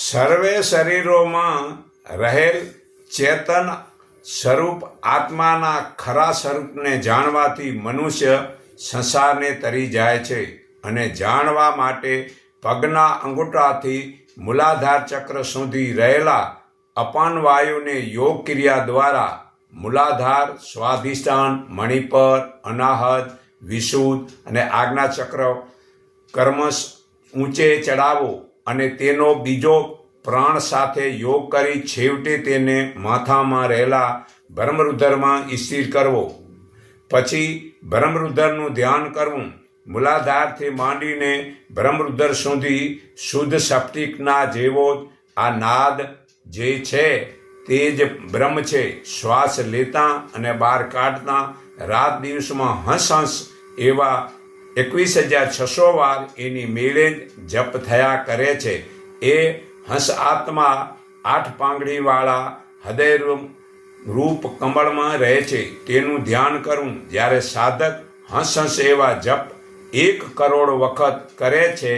સર્વે શરીરોમાં રહેલ ચેતન સ્વરૂપ આત્માના ખરા સ્વરૂપને જાણવાથી મનુષ્ય સંસારને તરી જાય છે અને જાણવા માટે પગના અંગૂઠાથી મૂલાધાર ચક્ર સુધી રહેલા અપાન વાયુને યોગ ક્રિયા દ્વારા મૂલાધાર, સ્વાધિષ્ઠાન, મણિપર, અનાહત, વિશુદ્ધ અને આજ્ઞા ચક્ર કર્મશ ઊંચે ચડાવો અને તેનો બીજો પ્રાણ સાથે યોગ કરી છેવટે તેને માથામાં રહેલા બ્રહ્મરુદ્રમાં સ્થિર કરવો. પછી બ્રહ્મરુદ્રનું ધ્યાન કરવું. મૂલાધારથી માંડીને બ્રહ્મરુદ્ર સુધી શુદ્ધ સ્ફટિકના જેવો આ નાદ જે છે તે જ બ્રહ્મ છે. શ્વાસ લેતા અને બહાર કાઢતા રાત દિવસમાં હંસ એવા 21,600 વાર એની મેળે જ જપ થયા કરે છે. એ હંસ આત્મા 8 પાંગડીવાળા હૃદય રૂપ કમળમાં રહે છે. તેનું ધ્યાન કરવું. જ્યારે સાધક હંસ એવા જપ 1 કરોડ વખત કરે છે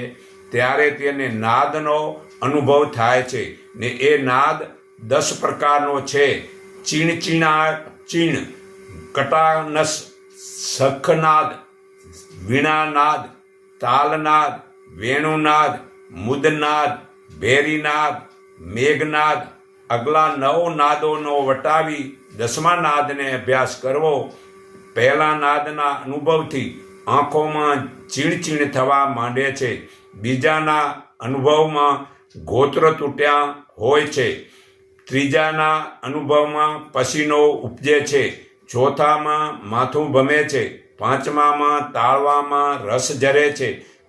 ત્યારે તેને નાદનો અનુભવ થાય છે ને એ નાદ 10 પ્રકારનો છે. ચીણ, કટાનસ, સખનાદ, વીણાનાદ, તાલનાદ, વેણુનાદ, મુદનાદ, ભેરીનાદ, મેઘનાદ. અગલા 9 નાદોનો વટાવી 10મા નાદને અભ્યાસ કરવો. પહેલા નાદના અનુભવથી આંખોમાં ચીણ થવા માંડે છે. બીજાના અનુભવમાં ગોત્ર તૂટ્યા હોય છે. ત્રીજાના અનુભવમાં પસીનો ઉપજે છે. ચોથામાં માથું ભમે છે. પાંચમામાં તાળવામાં રસ ઝરે છે.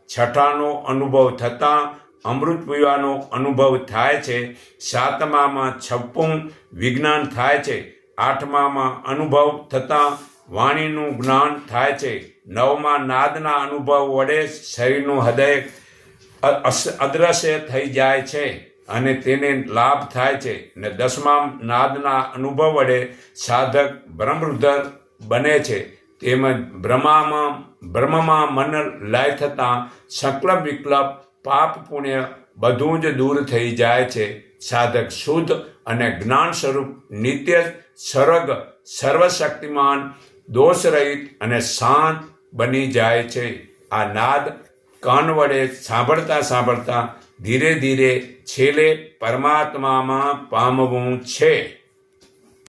છઠ્ઠાનો અનુભવ થતાં અમૃત પીવાનો અનુભવ થાય છે. સાતમામાં છપ્પું વિજ્ઞાન થાય છે. આઠમામાં અનુભવ થતાં વાણીનું જ્ઞાન થાય છે. નવમા નાદના અનુભવ વડે શરીરનું હૃદય અદ્રશ્ય થઈ જાય છે અને તેને લાભ થાય છે. ને 10મા નાદના અનુભવ વડે સાધક બ્રહ્મરુદ્ર બને છે. તેમજ બ્રહ્મમાં મન લય થતાં સંકલ્પ વિકલ્પ પાપ પુણ્ય બધું જ દૂર થઈ જાય છે. સાધક શુદ્ધ અને જ્ઞાન સ્વરૂપ નિત્ય સર્ગ સર્વશક્તિમાન દોષ રહિત અને શાંત બની જાય છે. આ નાદ કાન વડે સાંભળતા ધીરે ધીરે છેલ્લે પરમાત્મામાં પામવું છે.